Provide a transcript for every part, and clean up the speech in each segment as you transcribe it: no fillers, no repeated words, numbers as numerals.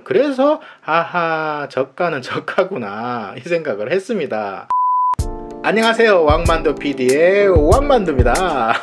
그래서 아하, 저가는 저가구나 이 생각을 했습니다. 안녕하세요, 왕만두 PD의 왕만두입니다.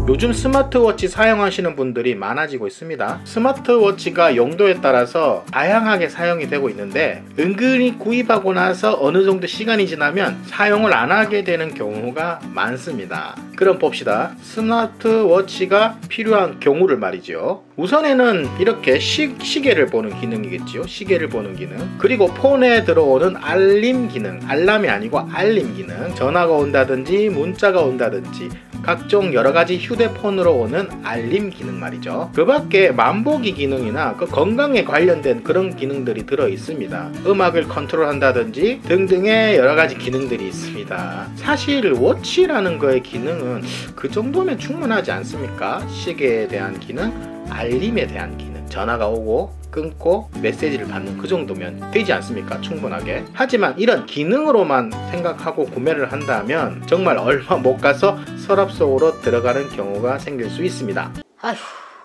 요즘 스마트워치 사용하시는 분들이 많아지고 있습니다. 스마트워치가 용도에 따라서 다양하게 사용이 되고 있는데 은근히 구입하고 나서 어느 정도 시간이 지나면 사용을 안 하게 되는 경우가 많습니다. 그럼 봅시다. 스마트워치가 필요한 경우를 말이죠. 우선에는 이렇게 시계를 보는 기능이겠죠. 시계를 보는 기능, 그리고 폰에 들어오는 알림 기능, 알람이 아니고 알림 기능, 전화가 온다든지 문자가 온다든지 각종 여러가지 휴대폰으로 오는 알림 기능 말이죠. 그 밖에 만보기 기능이나 그 건강에 관련된 그런 기능들이 들어 있습니다. 음악을 컨트롤한다든지 등등의 여러가지 기능들이 있습니다. 사실 워치라는 거의 기능은 그 정도면 충분하지 않습니까? 시계에 대한 기능, 알림에 대한 기능, 전화가 오고 끊고 메시지를 받는 그 정도면 되지 않습니까? 충분하게. 하지만 이런 기능으로만 생각하고 구매를 한다면 정말 얼마 못 가서 서랍 속으로 들어가는 경우가 생길 수 있습니다. 아휴.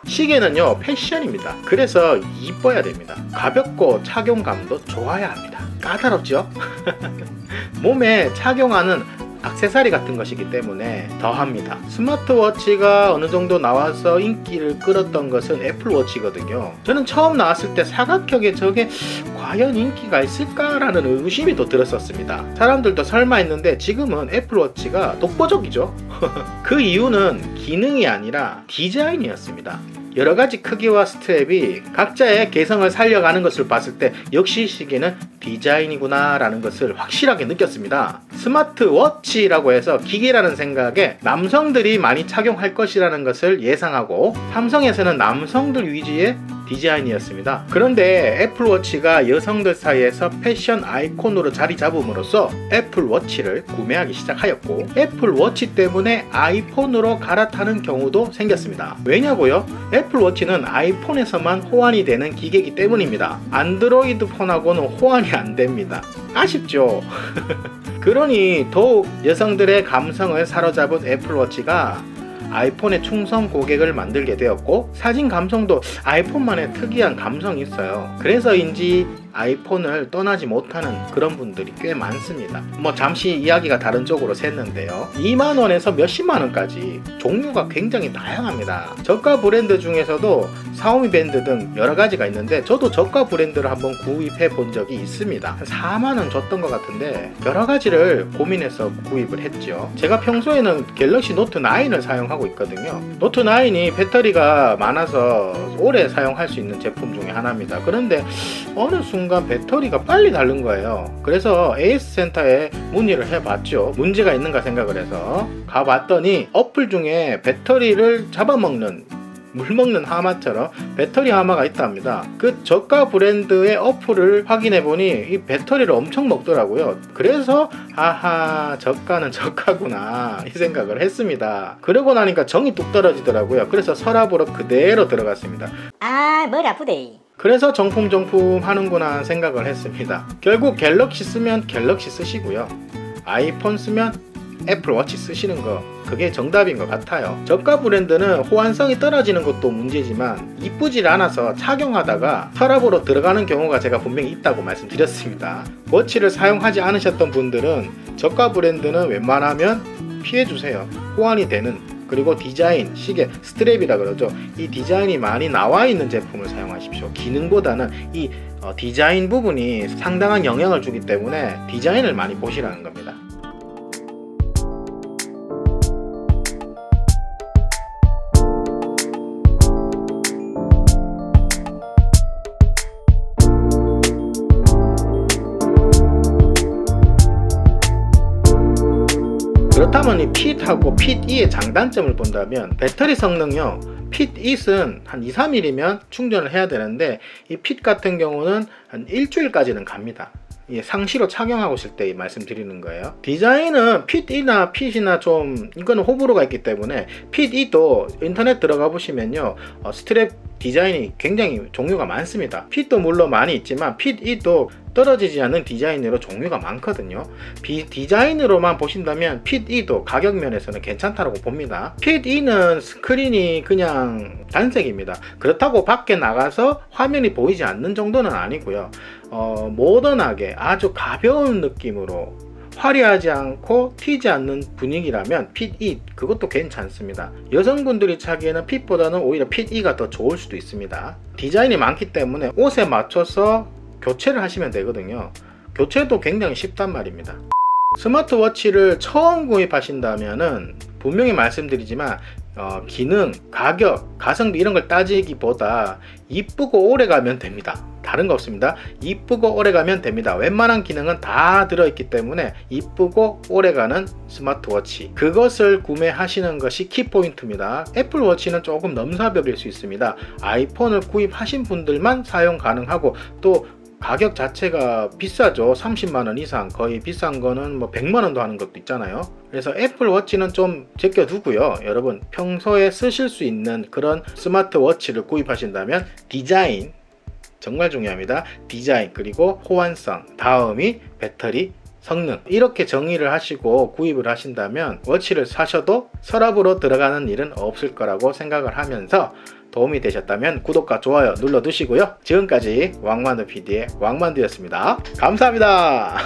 시계는요, 패션입니다. 그래서 이뻐야 됩니다. 가볍고 착용감도 좋아야 합니다. 까다롭죠? 몸에 착용하는 액세서리 같은 것이기 때문에 더합니다. 스마트워치가 어느 정도 나와서 인기를 끌었던 것은 애플워치거든요. 저는 처음 나왔을 때 사각형의 저게 과연 인기가 있을까라는 의구심이 또 들었었습니다. 사람들도 설마 했는데 지금은 애플워치가 독보적이죠. 그 이유는 기능이 아니라 디자인이었습니다. 여러가지 크기와 스트랩이 각자의 개성을 살려가는 것을 봤을 때 역시 시계는 디자인이구나 라는 것을 확실하게 느꼈습니다. 스마트워치라고 해서 기계라는 생각에 남성들이 많이 착용할 것이라는 것을 예상하고 삼성에서는 남성들 위주의 디자인이었습니다. 그런데 애플워치가 여성들 사이에서 패션 아이콘으로 자리 잡음으로써 애플워치를 구매하기 시작하였고 애플워치 때문에 아이폰으로 갈아타는 경우도 생겼습니다. 왜냐고요? 애플워치는 아이폰에서만 호환이 되는 기계이기 때문입니다. 안드로이드 폰하고는 호환이 안 됩니다. 아쉽죠? 그러니 더욱 여성들의 감성을 사로잡은 애플워치가 아이폰의 충성 고객을 만들게 되었고 사진 감성도 아이폰만의 특이한 감성이 있어요. 그래서인지 아이폰을 떠나지 못하는 그런 분들이 꽤 많습니다. 잠시 이야기가 다른 쪽으로 샜는데요. 2만원에서 몇십만원까지 종류가 굉장히 다양합니다. 저가 브랜드 중에서도 샤오미 밴드 등 여러가지가 있는데 저도 저가 브랜드를 한번 구입해 본 적이 있습니다. 한 4만원 줬던 것 같은데 여러가지를 고민해서 구입을 했죠. 제가 평소에는 갤럭시 노트 9을 사용하고 있거든요. 노트 9이 배터리가 많아서 오래 사용할 수 있는 제품 중에 하나입니다. 그런데 어느 순간 배터리가 빨리 닳는 거예요. 그래서 AS 센터에 문의를 해봤죠. 문제가 있는가 생각을 해서 가봤더니 어플 중에 배터리를 잡아먹는, 물먹는 하마처럼 배터리 하마가 있답니다. 그 저가 브랜드의 어플을 확인해보니 이 배터리를 엄청 먹더라고요. 그래서 아하, 저가는 저가구나 이 생각을 했습니다. 그러고 나니까 정이 뚝 떨어지더라고요. 그래서 서랍으로 그대로 들어갔습니다. 아, 머리 아프대. 그래서 정품 하는구나 생각을 했습니다. 결국 갤럭시 쓰면 갤럭시 쓰시고요, 아이폰 쓰면 애플워치 쓰시는 거, 그게 정답인 것 같아요. 저가 브랜드는 호환성이 떨어지는 것도 문제지만 이쁘질 않아서 착용하다가 서랍으로 들어가는 경우가 제가 분명히 있다고 말씀드렸습니다. 워치를 사용하지 않으셨던 분들은 저가 브랜드는 웬만하면 피해주세요. 호환이 되는, 그리고 디자인, 시계, 스트랩이라 그러죠. 이 디자인이 많이 나와 있는 제품을 사용하십시오. 기능보다는 이 디자인 부분이 상당한 영향을 주기 때문에 디자인을 많이 보시라는 겁니다. 그렇다면 이 핏하고 핏E의 장단점을 본다면 배터리 성능요, 핏2은 한 2-3일이면 충전을 해야 되는데 이 핏 같은 경우는 한 일주일까지는 갑니다. 상시로 착용하고 있을 때 말씀드리는 거예요. 디자인은 핏이나 핏이나 좀 이거는 호불호가 있기 때문에 핏이도 인터넷 들어가 보시면요 스트랩 디자인이 굉장히 종류가 많습니다. 핏도 물론 많이 있지만 핏이도 떨어지지 않는 디자인으로 종류가 많거든요. 디자인으로만 보신다면 핏이도 가격 면에서는 괜찮다고 봅니다. 핏이는 스크린이 그냥 단색입니다. 그렇다고 밖에 나가서 화면이 보이지 않는 정도는 아니고요. 모던하게 아주 가벼운 느낌으로 화려하지 않고 튀지 않는 분위기라면 핏이 그것도 괜찮습니다. 여성분들이 차기에는 핏보다는 오히려 핏이가 더 좋을 수도 있습니다. 디자인이 많기 때문에 옷에 맞춰서 교체를 하시면 되거든요. 교체도 굉장히 쉽단 말입니다. 스마트워치를 처음 구입하신다면은 분명히 말씀드리지만 기능, 가격, 가성비 이런 걸 따지기보다 이쁘고 오래 가면 됩니다. 다른 거 없습니다. 이쁘고 오래 가면 됩니다. 웬만한 기능은 다 들어있기 때문에 이쁘고 오래가는 스마트워치, 그것을 구매하시는 것이 키포인트입니다. 애플워치는 조금 넘사벽일 수 있습니다. 아이폰을 구입하신 분들만 사용 가능하고 또 가격 자체가 비싸죠. 30만원 이상, 거의 비싼 거는 뭐 100만원도 하는 것도 있잖아요. 그래서 애플워치는 좀 제껴두고요. 여러분 평소에 쓰실 수 있는 그런 스마트워치를 구입하신다면 디자인 정말 중요합니다. 디자인 그리고 호환성, 다음이 배터리, 성능, 이렇게 정의를 하시고 구입을 하신다면 워치를 사셔도 서랍으로 들어가는 일은 없을 거라고 생각을 하면서 도움이 되셨다면 구독과 좋아요 눌러 두시고요. 지금까지 왕만두 PD의 왕만두였습니다. 감사합니다.